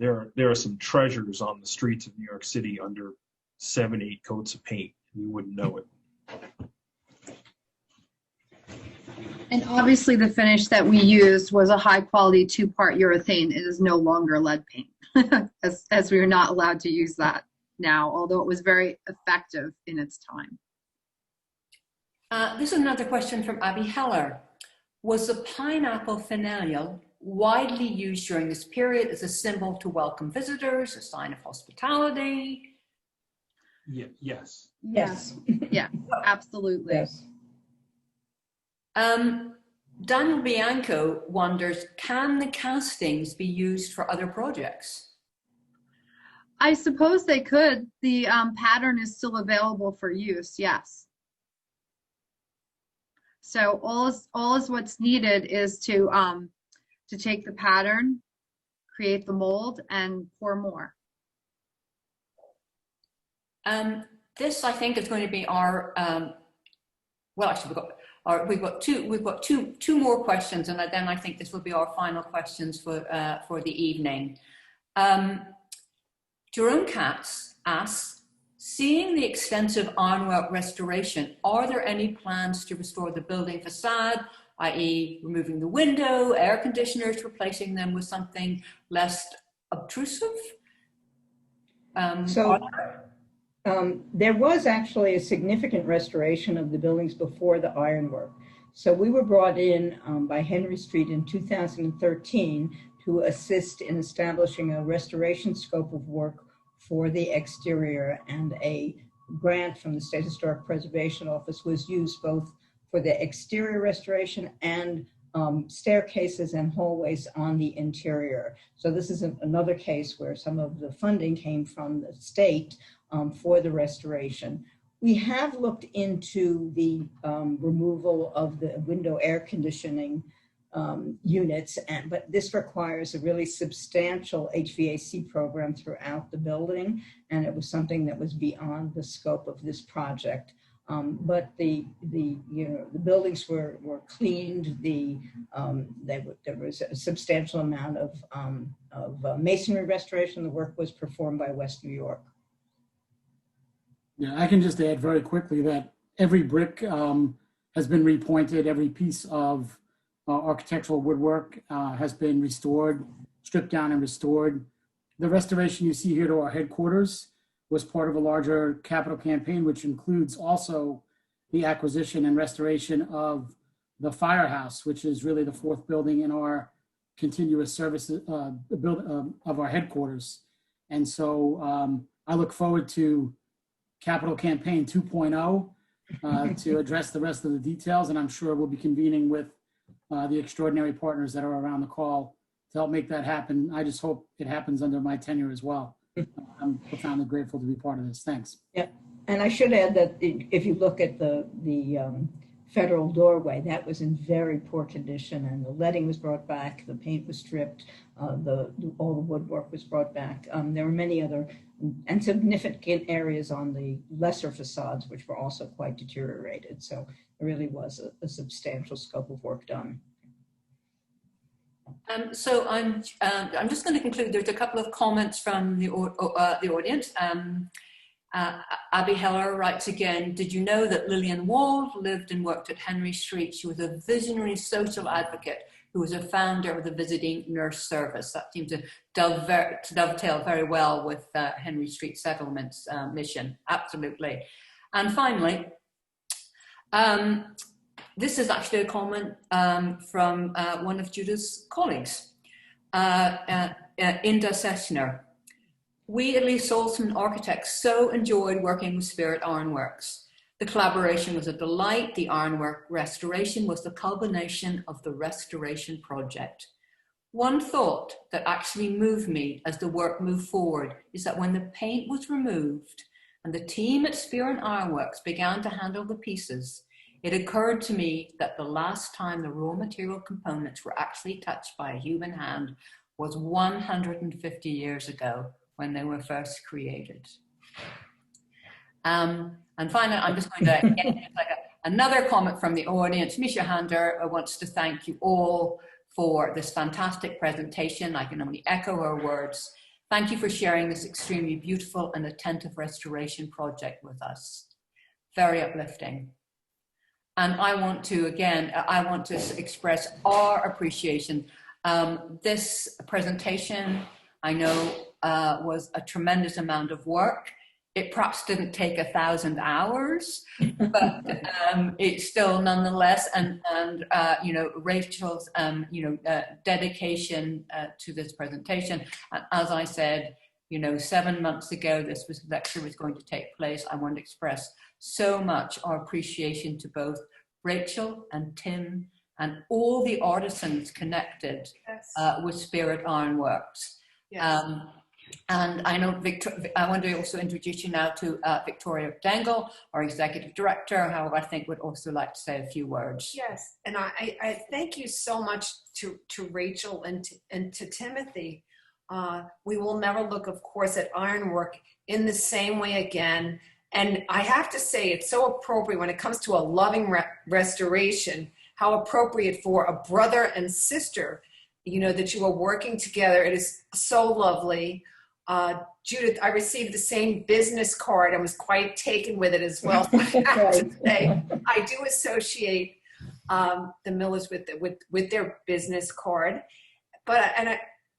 There are some treasures on the streets of New York City under 7-8 coats of paint. You wouldn't know it. And obviously the finish that we used was a high quality 2-part urethane. It is no longer lead paint, as we are not allowed to use that now, although it was very effective in its time. This is another question from Abby Heller. Was the pineapple finial widely used during this period as a symbol to welcome visitors, a sign of hospitality? Yeah, yes. Yes. Yeah, absolutely. Yes. Daniel Bianco wonders, can the castings be used for other projects? I suppose they could. The pattern is still available for use, yes. So all is what's needed is to take the pattern, create the mold, and pour more. This, I think, is going to be our. Well, actually, we've got two more questions, and then I think this will be our final questions for the evening. Jerome Katz asks, seeing the extensive ironwork restoration, are there any plans to restore the building facade, i.e. removing the window, air conditioners, replacing them with something less obtrusive? There was actually a significant restoration of the buildings before the ironwork. So we were brought in by Henry Street in 2013 to assist in establishing a restoration scope of work for the exterior, and a grant from the State Historic Preservation Office was used both for the exterior restoration and staircases and hallways on the interior. So this is another case where some of the funding came from the state for the restoration. We have looked into the removal of the window air conditioning units, but this requires a really substantial HVAC program throughout the building, and it was something that was beyond the scope of this project. But the buildings were cleaned. There was a substantial amount of masonry restoration. The work was performed by West New York. Yeah, I can just add very quickly that every brick has been repointed. Every piece of architectural woodwork has been restored, stripped down and restored. The restoration you see here to our headquarters was part of a larger capital campaign, which includes also the acquisition and restoration of the firehouse, which is really the fourth building in our continuous services of our headquarters. And so I look forward to Capital Campaign 2.0 to address the rest of the details, and I'm sure we'll be convening with the extraordinary partners that are around the call to help make that happen. I just hope it happens under my tenure as well. I'm profoundly grateful to be part of this. Thanks. Yeah, and I should add that if you look at the federal doorway, that was in very poor condition, and the leading was brought back, the paint was stripped, all the woodwork was brought back. There were many other and significant areas on the lesser facades which were also quite deteriorated. So it really was a substantial scope of work done. So I'm just going to conclude. There's a couple of comments from the audience. Abby Heller writes again, did you know that Lillian Wald lived and worked at Henry Street? She was a visionary social advocate who was a founder of the Visiting Nurse Service. That seems to dovetail very well with Henry Street Settlement's mission, absolutely. And finally, this is actually a comment from one of Judith's colleagues, Inda Sessner. We at Lee Saltzman Architects so enjoyed working with Spirit Ironworks. The collaboration was a delight. The ironwork restoration was the culmination of the restoration project. One thought that actually moved me as the work moved forward is that when the paint was removed and the team at Spirit Ironworks began to handle the pieces, it occurred to me that the last time the raw material components were actually touched by a human hand was 150 years ago when they were first created. And finally, I'm just going to get another comment from the audience. Misha Hander wants to thank you all for this fantastic presentation. I can only echo her words. Thank you for sharing this extremely beautiful and attentive restoration project with us. Very uplifting. And I want to, again, express our appreciation. This presentation, I know, was a tremendous amount of work. It perhaps didn't take 1,000 hours, but it's still nonetheless, and you know, Rachel's dedication to this presentation. And as I said, you know, 7 months ago, this lecture was going to take place. I want to express so much our appreciation to both Rachel and Tim and all the artisans connected with Spirit Ironworks. Yes. And I know, I want to also introduce you now to Victoria Dangle, our Executive Director, who I think would also like to say a few words. Yes, and I thank you so much to Rachel and to Timothy. We will never look, of course, at ironwork in the same way again. And I have to say, it's so appropriate when it comes to a loving restoration, how appropriate for a brother and sister, you know, that you are working together. It is so lovely. Judith, I received the same business card and was quite taken with it as well. So I have to say, I do associate the Millers with their business card, but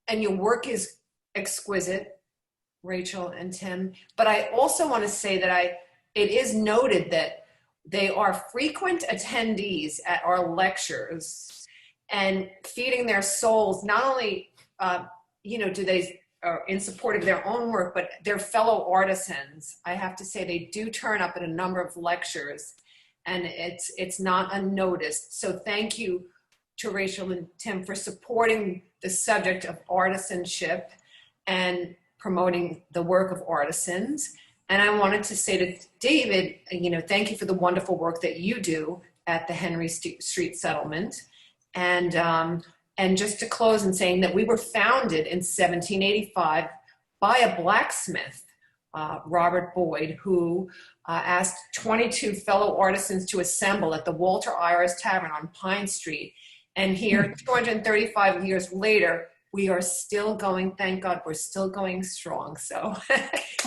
and your work is exquisite, Rachel and Tim. But I also want to say that it is noted that they are frequent attendees at our lectures and feeding their souls. Not only, you know, do they are in support of their own work, but their fellow artisans. I have to say they do turn up at a number of lectures, and it's not unnoticed. So thank you to Rachel and Tim for supporting the subject of artisanship and promoting the work of artisans. And I wanted to say to David, thank you for the wonderful work that you do at the Henry Street Settlement. And just to close in saying that we were founded in 1785 by a blacksmith, Robert Boyd, who asked 22 fellow artisans to assemble at the Walter Ayers Tavern on Pine Street. And here, 235 years later, we are still going, thank God, we're still going strong. So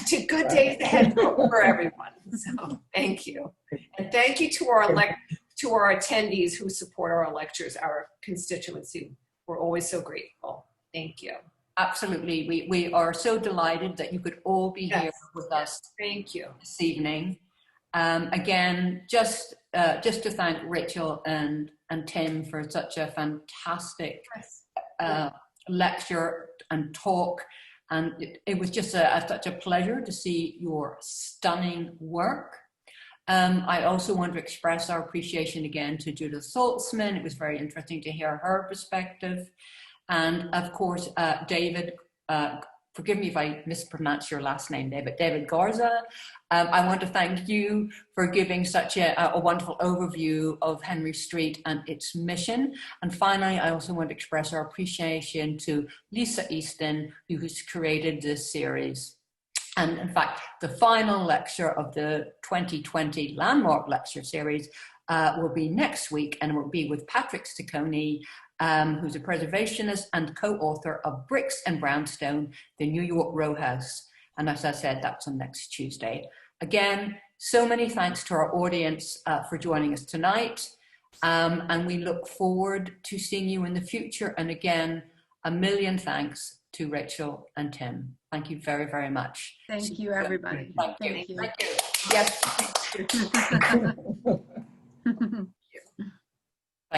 to good days ahead for everyone. So thank you. And thank you to our attendees who support our lectures, our constituency. We're always so grateful. Thank you. Absolutely. We are so delighted that you could all be here with us. Thank you. This evening. Again, just to thank Rachel and Tim for such a fantastic lecture and talk. And it was just such a pleasure to see your stunning work. I also want to express our appreciation again to Judith Saltzman. It was very interesting to hear her perspective. And of course, David, forgive me if I mispronounce your last name, David Garza. I want to thank you for giving such a wonderful overview of Henry Street and its mission. And finally, I also want to express our appreciation to Lisa Easton, who has created this series. And in fact, the final lecture of the 2020 Landmark Lecture Series will be next week, and will be with Patrick Sticcone, who's a preservationist and co-author of Bricks and Brownstone, the New York Row House. And as I said, that's on next Tuesday. Again, so many thanks to our audience for joining us tonight. And we look forward to seeing you in the future. And again, a million thanks to Rachel and Tim. Thank you very, very much. Thank you, everybody. Thank you. Thank you. Thank you. Yes. Thank you.